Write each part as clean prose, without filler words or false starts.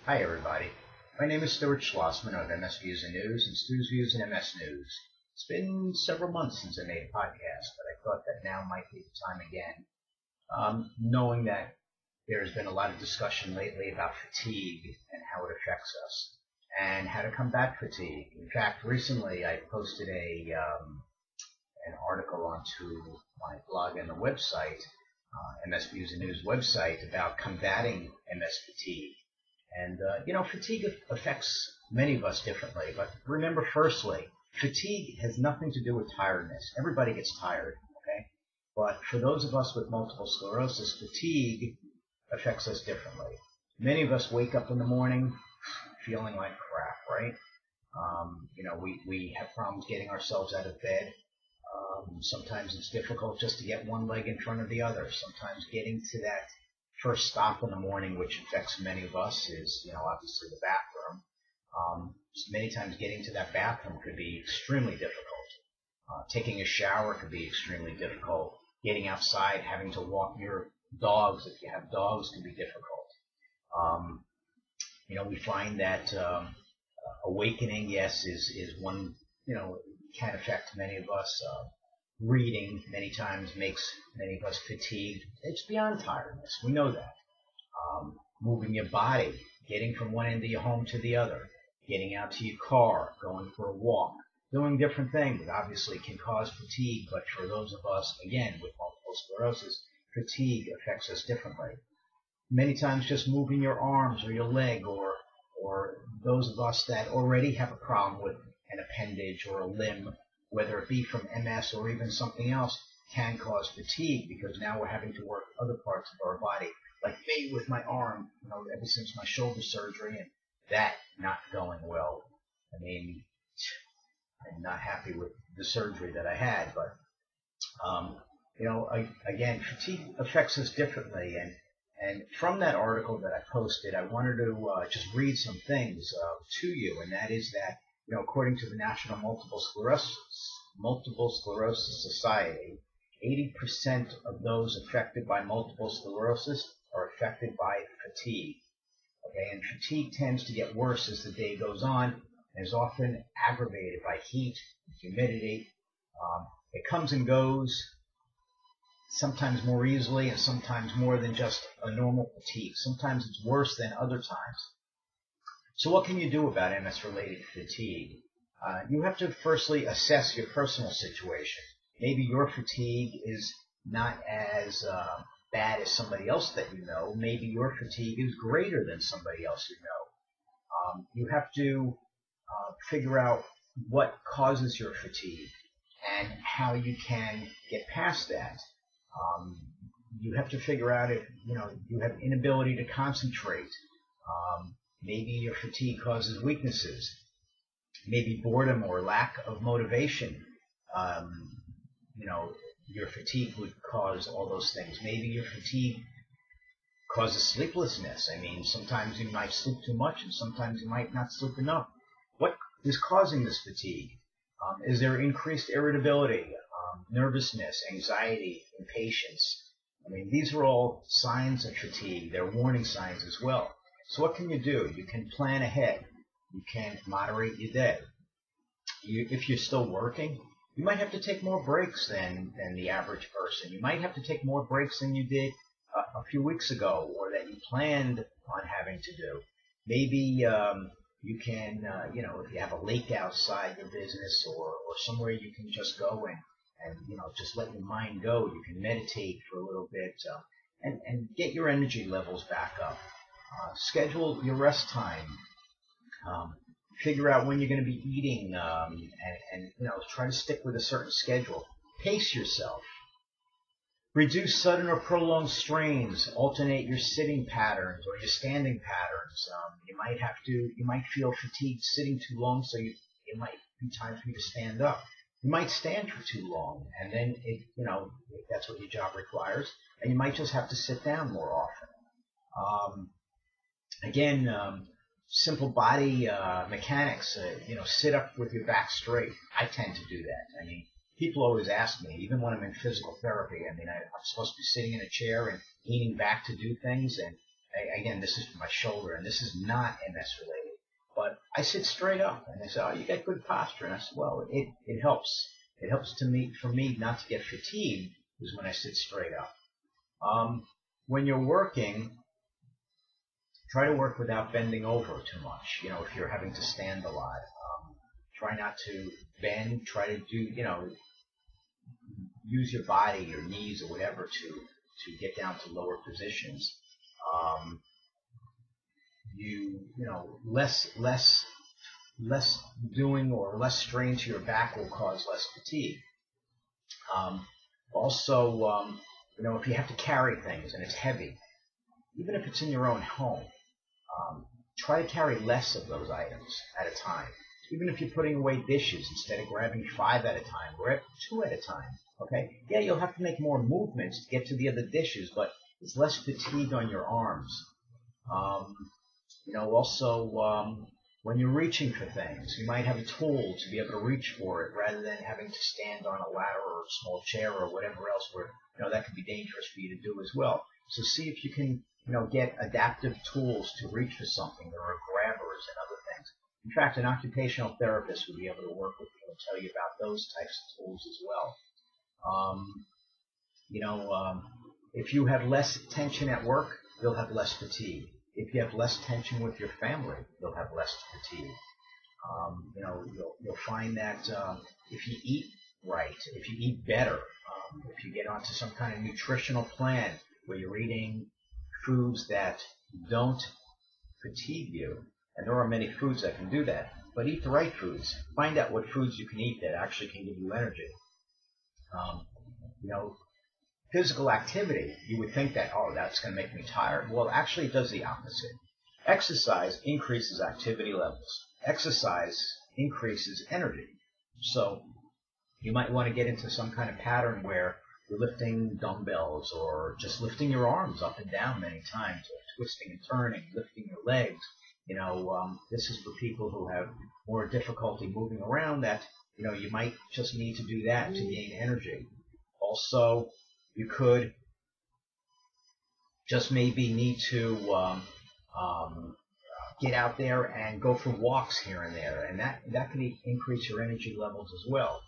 Hi, everybody. My name is Stuart Schlossman of MS Views and News and Stu's Views and MS News. It's been several months since I made a podcast, but I thought that now might be the time again. Knowing that there's been a lot of discussion lately about fatigue and how it affects us and how to combat fatigue. In fact, recently I posted an article onto my blog and the website, MS Views and News website, about combating MS fatigue. And, fatigue affects many of us differently. But remember, firstly, fatigue has nothing to do with tiredness. Everybody gets tired, okay? But for those of us with multiple sclerosis, fatigue affects us differently. Many of us wake up in the morning feeling like crap, right? We have problems getting ourselves out of bed. Sometimes it's difficult just to get one leg in front of the other. Sometimes getting to that first stop in the morning, which affects many of us, is, obviously the bathroom. Many times getting to that bathroom could be extremely difficult. Taking a shower could be extremely difficult. Getting outside, having to walk your dogs, if you have dogs, can be difficult. We find that awakening, yes, is one, can affect many of us. Reading many times makes many of us fatigued. It's beyond tiredness. We know that. Moving your body, getting from one end of your home to the other, getting out to your car, going for a walk, doing different things obviously can cause fatigue, but for those of us, again, with multiple sclerosis, fatigue affects us differently. Many times just moving your arms or your leg, or those of us that already have a problem with an appendage or a limb, whether it be from MS or even something else, can cause fatigue, because now we're having to work other parts of our body, like me with my arm, ever since my shoulder surgery, and that not going well. I mean, I'm not happy with the surgery that I had, but, again, fatigue affects us differently, and from that article that I posted, I wanted to just read some things to you, and that is that, according to the National Multiple Sclerosis Society, 80% of those affected by multiple sclerosis are affected by fatigue. Okay, and fatigue tends to get worse as the day goes on and is often aggravated by heat, humidity. It comes and goes, sometimes more easily and sometimes more than just a normal fatigue. Sometimes it's worse than other times. So what can you do about MS-related fatigue? You have to firstly assess your personal situation. Maybe your fatigue is not as bad as somebody else that you know. Maybe your fatigue is greater than somebody else you know. You have to figure out what causes your fatigue and how you can get past that. You have to figure out if you have inability to concentrate. Maybe your fatigue causes weaknesses. Maybe boredom or lack of motivation. Your fatigue would cause all those things. Maybe your fatigue causes sleeplessness. I mean, sometimes you might sleep too much and sometimes you might not sleep enough. What is causing this fatigue? Is there increased irritability, nervousness, anxiety, impatience? I mean, these are all signs of fatigue. They're warning signs as well. So what can you do? You can plan ahead. You can moderate your day. If you're still working, you might have to take more breaks than the average person. You might have to take more breaks than you did a few weeks ago, or that you planned on having to do. Maybe you can, if you have a lake outside your business, or somewhere you can just go and just let your mind go. You can meditate for a little bit and get your energy levels back up. Schedule your rest time. Figure out when you're going to be eating, and try to stick with a certain schedule. Pace yourself. Reduce sudden or prolonged strains. Alternate your sitting patterns or your standing patterns. You might feel fatigued sitting too long, so it might be time for you to stand up. You might stand for too long, and then if that's what your job requires, and you might just have to sit down more often. Simple body mechanics. Sit up with your back straight. I tend to do that. I mean, people always ask me, even when I'm in physical therapy. I mean, I'm supposed to be sitting in a chair and leaning back to do things, and again, this is for my shoulder, and this is not MS related, but I sit straight up, and they say, oh, you got good posture, and I said, well, it helps. It helps for me not to get fatigued is when I sit straight up. When you're working, try to work without bending over too much. If you're having to stand a lot, try not to bend. Try to do, use your body, your knees, or whatever to get down to lower positions. Less doing or less strain to your back will cause less fatigue. Also, if you have to carry things and it's heavy, even if it's in your own home, try to carry less of those items at a time. Even if you're putting away dishes, instead of grabbing 5 at a time, grab 2 at a time. Okay? Yeah, you'll have to make more movements to get to the other dishes, but it's less fatigue on your arms. Also, when you're reaching for things, you might have a tool to be able to reach for it rather than having to stand on a ladder or a small chair or whatever else where, that could be dangerous for you to do as well. So see if you can, get adaptive tools to reach for something. There are grabbers and other things. In fact, an occupational therapist would be able to work with you and tell you about those types of tools as well. If you have less tension at work, you'll have less fatigue. If you have less tension with your family, you'll have less fatigue. You'll find that if you eat right, if you eat better, if you get onto some kind of nutritional plan where you're eating foods that don't fatigue you, and there are many foods that can do that, but eat the right foods. Find out what foods you can eat that actually can give you energy. Physical activity, you would think that, oh, that's going to make me tired. Well, actually, it does the opposite. Exercise increases activity levels. Exercise increases energy. So you might want to get into some kind of pattern where you're lifting dumbbells or just lifting your arms up and down many times, or twisting and turning, lifting your legs. This is for people who have more difficulty moving around that, you might just need to do that to gain energy. Also, you could just maybe need to get out there and go for walks here and there, and that can increase your energy levels as well.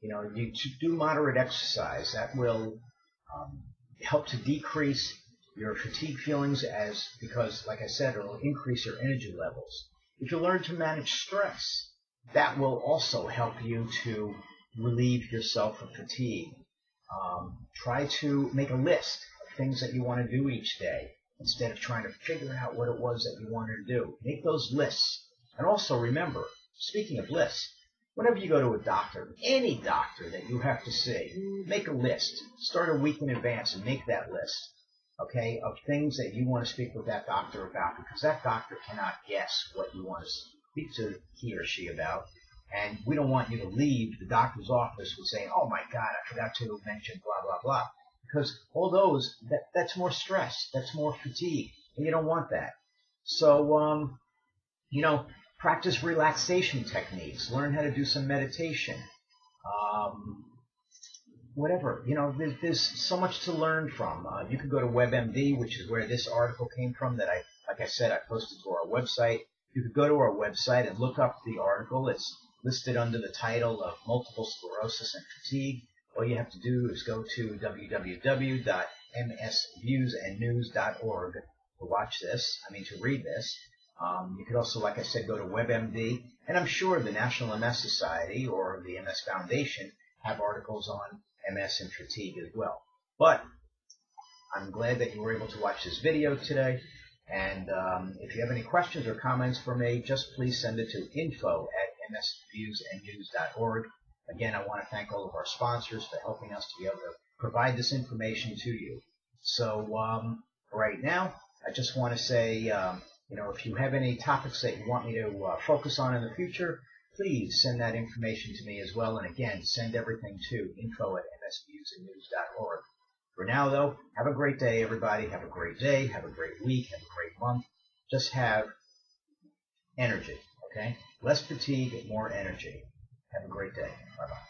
You do moderate exercise. That will help to decrease your fatigue feelings because, like I said, it will increase your energy levels. If you learn to manage stress, that will also help you to relieve yourself of fatigue. Try to make a list of things that you want to do each day instead of trying to figure out what it was that you wanted to do. Make those lists. And also remember, speaking of lists, whenever you go to a doctor, any doctor that you have to see, make a list. Start a week in advance and make that list, okay, of things that you want to speak with that doctor about, because that doctor cannot guess what you want to speak to he or she about. And we don't want you to leave the doctor's office with saying, oh my God, I forgot to mention blah, blah, blah. Because all those, that's more stress, that's more fatigue, and you don't want that. So, practice relaxation techniques, learn how to do some meditation, whatever. There's so much to learn from. You could go to WebMD, which is where this article came from that like I said, I posted to our website. You could go to our website and look up the article. It's listed under the title of Multiple Sclerosis and Fatigue. All you have to do is go to www.msviewsandnews.org to read this. You could also, like I said, go to WebMD, and I'm sure the National MS Society or the MS Foundation have articles on MS and fatigue as well. But I'm glad that you were able to watch this video today. And if you have any questions or comments for me, just please send it to info@msviewsandnews.org. Again, I want to thank all of our sponsors for helping us to be able to provide this information to you. So right now, I just want to say, if you have any topics that you want me to focus on in the future, please send that information to me as well. And again, send everything to info@msviewsandnews.org. For now, though, have a great day, everybody. Have a great day. Have a great week. Have a great month. Just have energy, okay? Less fatigue, more energy. Have a great day. Bye-bye.